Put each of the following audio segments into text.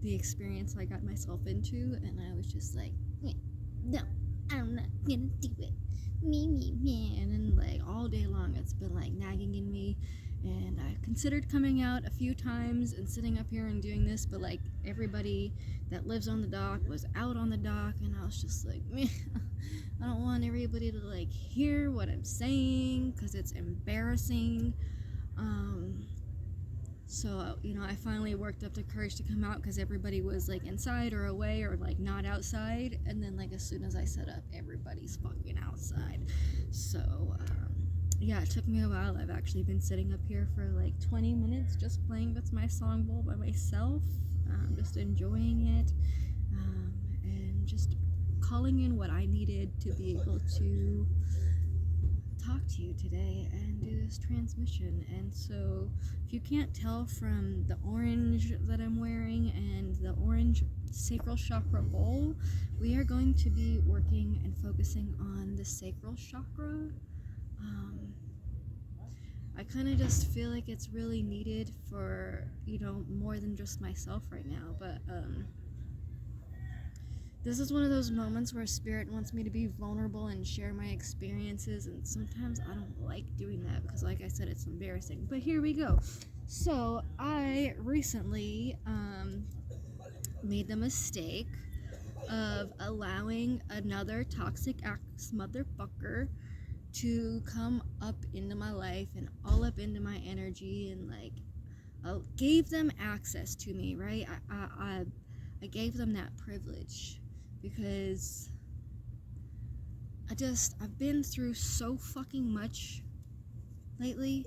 the experience I got myself into, and I was just like, no, I'm not gonna do it. Me. And then, like, all day long, it's been, like, nagging in me. And I considered coming out a few times and sitting up here and doing this, but, like, everybody that lives on the dock was out on the dock, and I was just like, man, I don't want everybody to, like, hear what I'm saying, because it's embarrassing. So, I finally worked up the courage to come out because everybody was, like, inside or away or, like, not outside. And then, like, as soon as I set up, everybody's fucking outside. So, yeah, it took me a while. I've actually been sitting up here for, like, 20 minutes just playing with my songbowl by myself. Just enjoying it. And just calling in what I needed to be able to talk to you today and do this transmission. And so if you can't tell from the orange that I'm wearing and the orange sacral chakra bowl, we are going to be working and focusing on the sacral chakra. I kind of just feel like it's really needed for, more than just myself right now, but this is one of those moments where Spirit wants me to be vulnerable and share my experiences, and sometimes I don't like doing that because, like I said, it's embarrassing. But here we go. So I recently made the mistake of allowing another toxic ass motherfucker to come up into my life and all up into my energy, and like I gave them access to me, right? I gave them that privilege because I've been through so fucking much lately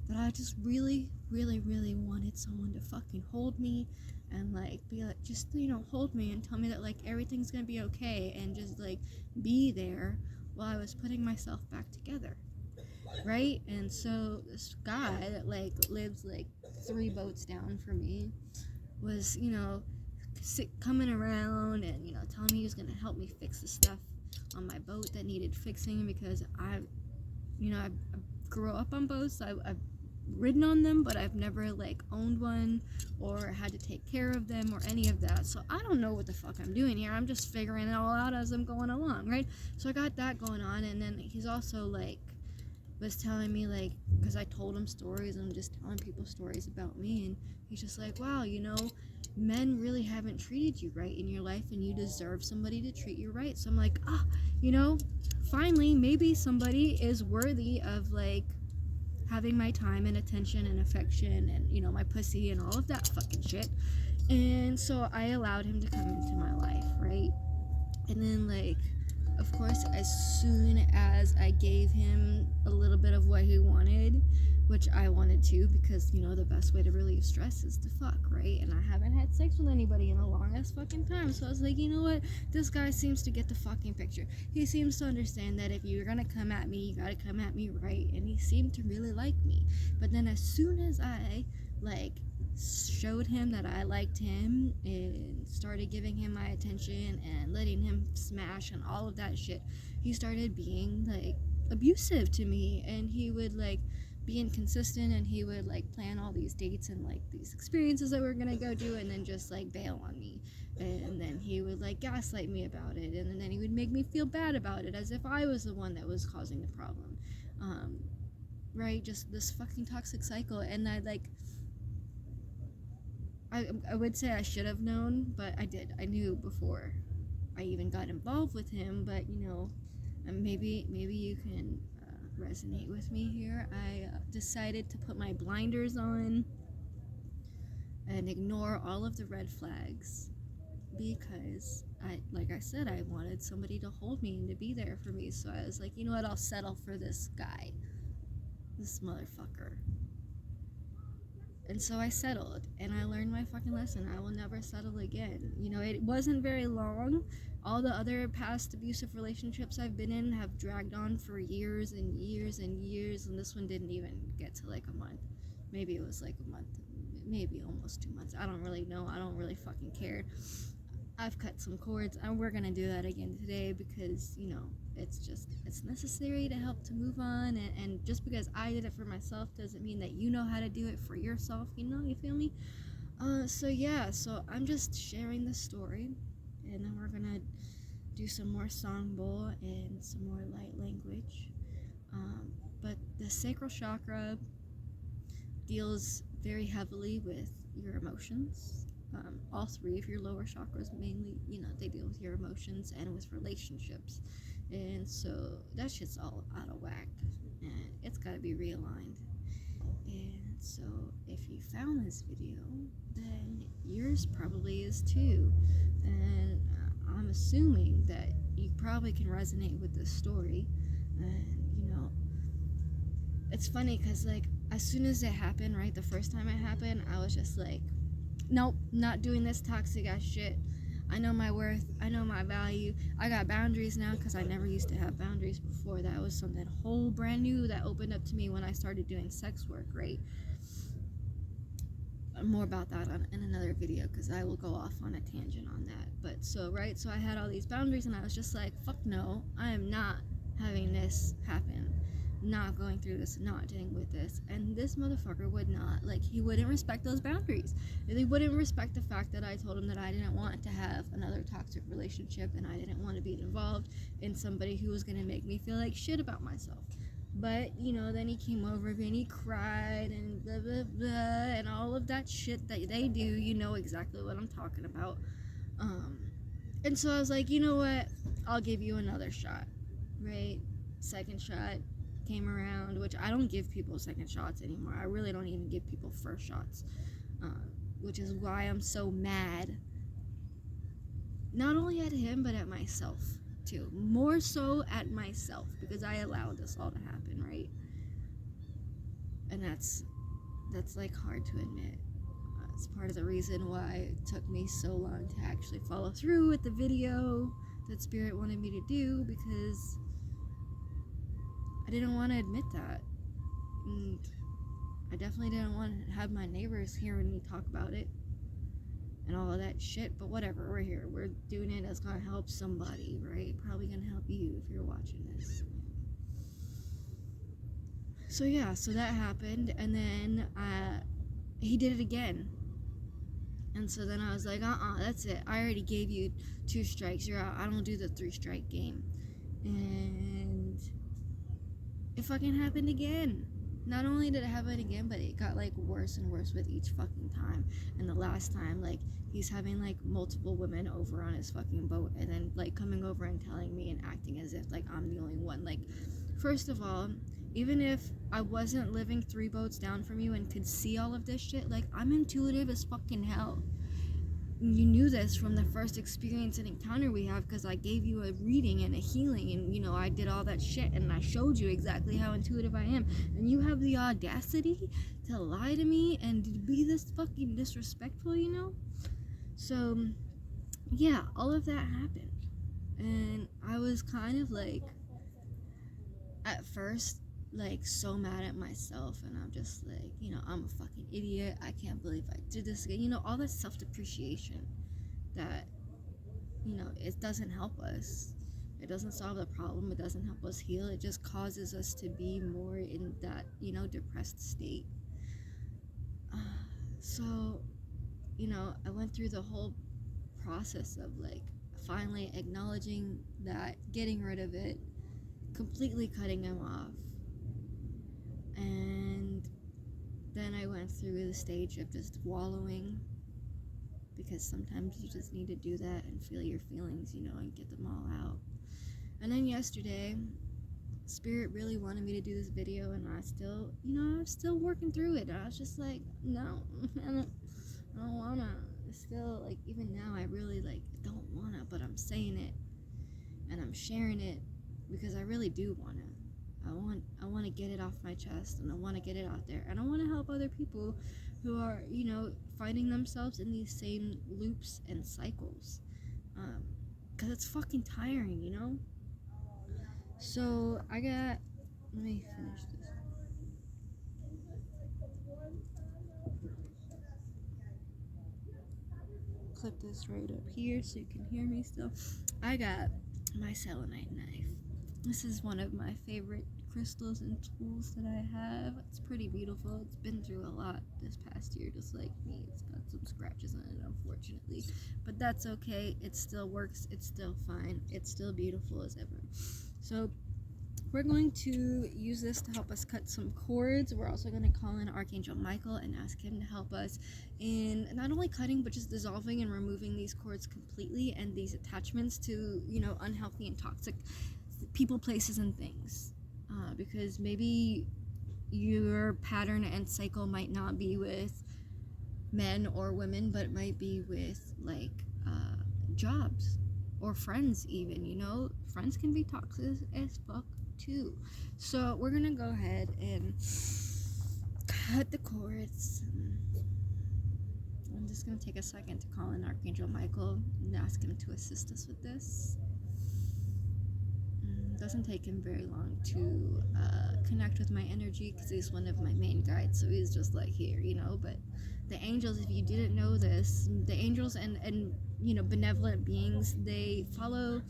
that I just really, really, really wanted someone to fucking hold me and like be like, just, hold me and tell me that like everything's gonna be okay, and just like be there while I was putting myself back together, right? And so this guy that like lives like 3 boats down from me was, coming around and, telling me he was gonna help me fix the stuff on my boat that needed fixing, because I grew up on boats. I've ridden on them, but I've never like owned one or had to take care of them or any of that. So I don't know what the fuck I'm doing here. I'm just figuring it all out as I'm going along, right? So I got that going on, and then he's also like was telling me, like, because I told him stories, and I'm just telling people stories about me, and he's just like, wow, men really haven't treated you right in your life, and you deserve somebody to treat you right. So I'm like, finally, maybe somebody is worthy of like having my time and attention and affection and, my pussy and all of that fucking shit. And so I allowed him to come into my life, right? And then, like, of course, as soon as I gave him a little bit of what he wanted, which I wanted to, because, the best way to relieve stress is to fuck, right? And I haven't had sex with anybody in a long ass fucking time, so I was like, you know what? This guy seems to get the fucking picture. He seems to understand that if you're gonna come at me, you gotta come at me right, and he seemed to really like me. But then as soon as I, like, showed him that I liked him and started giving him my attention and letting him smash and all of that shit, he started being like abusive to me, and he would like be inconsistent, and he would like plan all these dates and like these experiences that we're gonna go do, and then just like bail on me, and then he would like gaslight me about it, and then he would make me feel bad about it as if I was the one that was causing the problem, right? Just this fucking toxic cycle. And I would say I should have known, but I did. I knew before I even got involved with him, but maybe you can resonate with me here. I decided to put my blinders on and ignore all of the red flags, because like I said, I wanted somebody to hold me and to be there for me. So I was like, you know what, I'll settle for this guy, this motherfucker. And so I settled, and I learned my fucking lesson. I will never settle again. It wasn't very long. All the other past abusive relationships I've been in have dragged on for years and years and years, and this one didn't even get to like a month. Maybe it was like a month, maybe almost 2 months. I don't really know. I don't really fucking care. I've cut some cords, and we're gonna do that again today, because it's necessary to help to move on, and just because I did it for myself doesn't mean that you know how to do it for yourself, you feel me? So I'm just sharing the story, and then we're gonna do some more song bowl and some more light language. But the sacral chakra deals very heavily with your emotions. All three of your lower chakras mainly, they deal with your emotions and with relationships. And so that shit's all out of whack, and it's got to be realigned. And so if you found this video, then yours probably is too. And I'm assuming that you probably can resonate with this story. And it's funny because, like, as soon as it happened, right, the first time it happened, I was just like, nope, not doing this toxic ass shit. I know my worth, I know my value. I got boundaries now because I never used to have boundaries before. That was something whole brand new that opened up to me when I started doing sex work, right? More about that in another video, because I will go off on a tangent on that. But so I had all these boundaries, and I was just like, fuck no, I am not having this happen, not going through this, not dealing with this. And this motherfucker would not, like, he wouldn't respect those boundaries. He wouldn't respect the fact that I told him that I didn't want to have another toxic relationship, and I didn't want to be involved in somebody who was going to make me feel like shit about myself. But, then he came over and he cried and blah, blah, blah, and all of that shit that they do. You know exactly what I'm talking about. And so I was like, you know what? I'll give you another shot, right? Second shot came around, which I don't give people second shots anymore. I really don't even give people first shots, which is why I'm so mad. Not only at him, but at myself. Too. More so at myself, because I allowed this all to happen, right? And that's like hard to admit. It's part of the reason why it took me so long to actually follow through with the video that Spirit wanted me to do, because I didn't want to admit that. And I definitely didn't want to have my neighbors hearing me talk about it and all of that shit. But whatever, we're here, we're doing it. It's gonna help somebody, right? Probably gonna help you if you're watching this. So that happened, and then he did it again. And so then I was like, that's it, I already gave you 2 strikes, you're out. I don't do the 3-strike game. And it fucking happened again. Not only did it happen again, but it got like worse and worse with each fucking time. And the last time, like, he's having like multiple women over on his fucking boat, and then like coming over and telling me and acting as if like I'm the only one. Like, first of all, even if I wasn't living 3 boats down from you and could see all of this shit, like, I'm intuitive as fucking hell. You knew this from the first experience and encounter we have, because I gave you a reading and a healing, and I did all that shit, and I showed you exactly how intuitive I am, and you have the audacity to lie to me and to be this fucking disrespectful, So yeah, all of that happened, and I was kind of like, at first, like, so mad at myself, and I'm just like, I'm a fucking idiot, I can't believe I did this again, all that self-depreciation that, it doesn't help us. It doesn't solve the problem, it doesn't help us heal, it just causes us to be more in that, depressed state. So, I went through the whole process of, like, finally acknowledging that, getting rid of it, completely cutting him off. And then I went through the stage of just wallowing, because sometimes you just need to do that and feel your feelings, and get them all out. And then yesterday, Spirit really wanted me to do this video, and I still, I'm still working through it. I was just like, no, I don't wanna. Still, like, even now, I really, like, don't wanna, but I'm saying it, and I'm sharing it, because I really do wanna. I want to get it off my chest, and I want to get it out there, and I want to help other people who are, finding themselves in these same loops and cycles, because it's fucking tiring, So let me finish this. Clip this right up here so you can hear me still. I got my selenite knife. This is one of my favorite crystals and tools that I have. It's pretty beautiful. It's been through a lot this past year, just like me. It's got some scratches on it, unfortunately, but that's okay. It still works. It's still fine. It's still beautiful as ever. So we're going to use this to help us cut some cords. We're also going to call in Archangel Michael and ask him to help us in not only cutting, but just dissolving and removing these cords completely and these attachments to, unhealthy and toxic people, places, and things. Because maybe your pattern and cycle might not be with men or women, but it might be with jobs or friends even. Friends can be toxic as fuck too. So we're gonna go ahead and cut the cords. I'm just gonna take a second to call in Archangel Michael and ask him to assist us with this. It doesn't take him very long to connect with my energy because he's one of my main guides, so he's just like here, but the angels, if you didn't know this, the angels and benevolent beings, they follow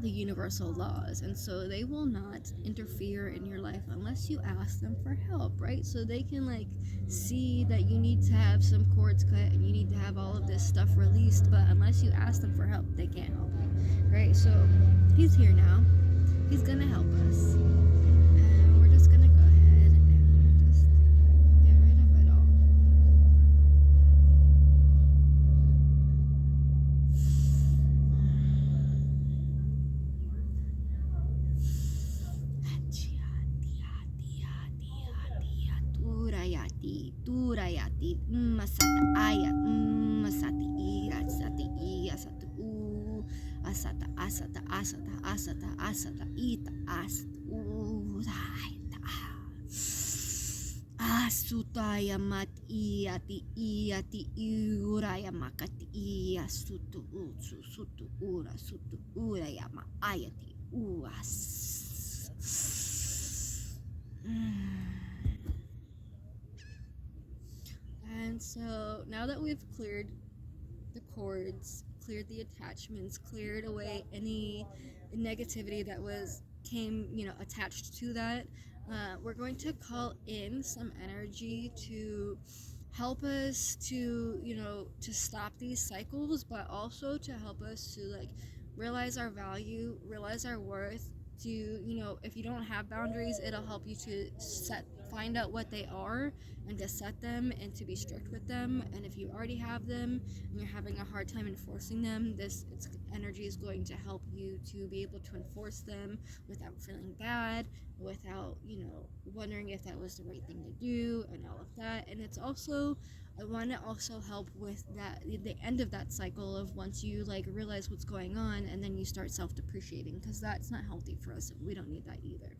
the universal laws, and so they will not interfere in your life unless you ask them for help, right? So they can see that you need to have some cords cut and you need to have all of this stuff released, but unless you ask them for help, they can't help you, right? So he's here now. He's gonna help us, and we're just gonna go ahead and just get rid of it all. Turayati, masata aya, masati ira, sati iya, satu asata, asata, asata, asata, asata, ita, raita, asutaya mat iati, uraya makati iya, sutu uraya ma ayati, And so now that we've cleared the cords, cleared the attachments, cleared away any negativity that came attached to that, we're going to call in some energy to help us to to stop these cycles, but also to help us to realize our value, realize our worth. To if you don't have boundaries, it'll help you to find out what they are and to set them and to be strict with them. And if you already have them and you're having a hard time enforcing them, this energy is going to help you to be able to enforce them without feeling bad, without wondering if that was the right thing to do and all of that. And it's also, I want to also help with that, the end of that cycle of once you realize what's going on and then you start self-depreciating, because that's not healthy for us. We don't need that either.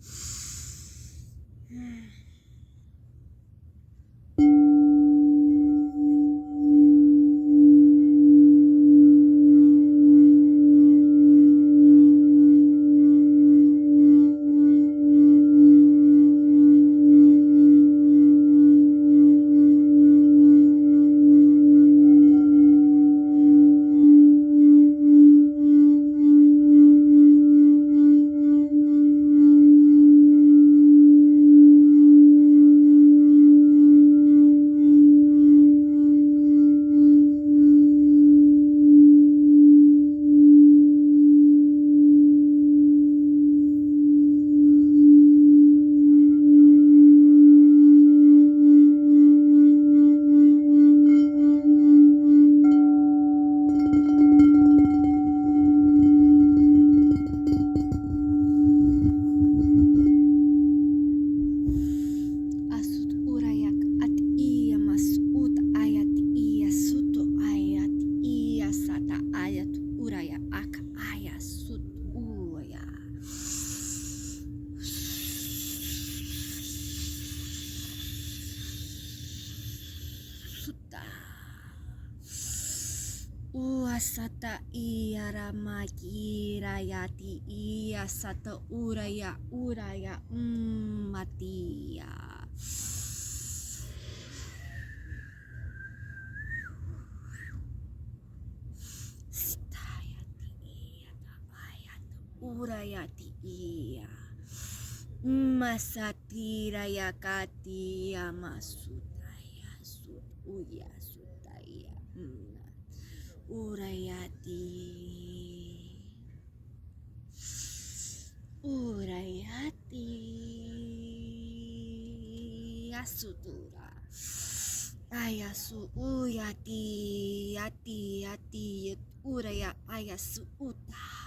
Sata iya ramaki rayati iya sata uraya matia. Sitayati iya ayat urayati iya Masatira yakati yamasutaya sut uya sutaya urayati asutura ayasu uyati yati uraya ayasu uta.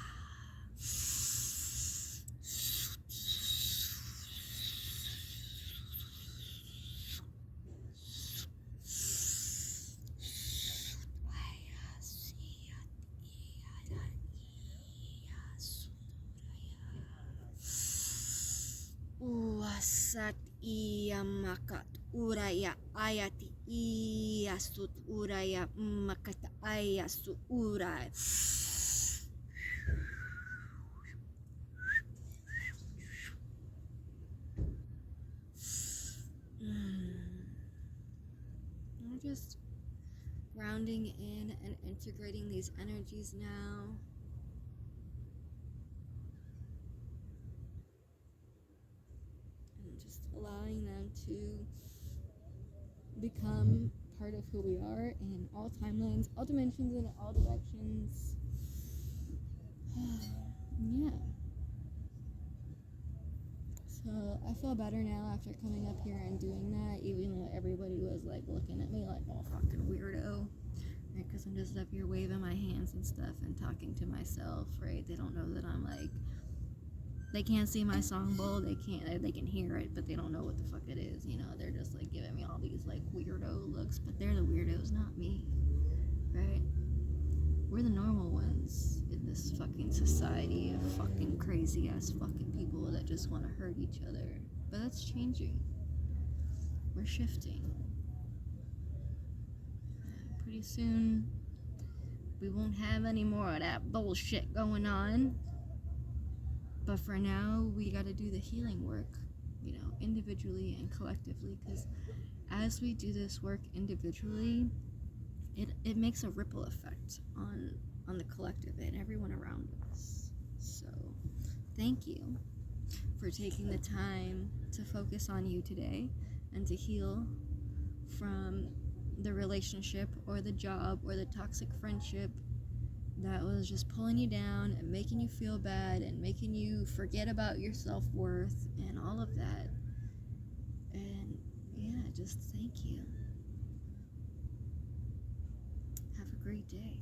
Uasat iya makat uraya ayati iya sut uraya makat ayasu uray. I'm just grounding in and integrating these energies now. And just allowing them to become part of who we are in all timelines, all dimensions, and all directions. Yeah. So I feel better now after coming up here and doing that, even though everybody was like looking at me like, oh, fucking weirdo. Right? Because I'm just up here waving my hands and stuff and talking to myself, right? They don't know that I'm like, they can't see my song bowl, they can hear it, but they don't know what the fuck it is, you know? They're just like giving me all these like weirdo looks, but they're the weirdos, not me, right? We're the normal ones in this fucking society of fucking crazy ass fucking people that just want to hurt each other. But that's changing. We're shifting. Pretty soon, we won't have any more of that bullshit going on. But for now, we gotta do the healing work, you know, individually and collectively, because as we do this work individually, it makes a ripple effect on the collective and everyone around us. So thank you for taking the time to focus on you today and to heal from the relationship or the job or the toxic friendship that was just pulling you down and making you feel bad and making you forget about your self-worth and all of that. And yeah, just thank you. Have a great day.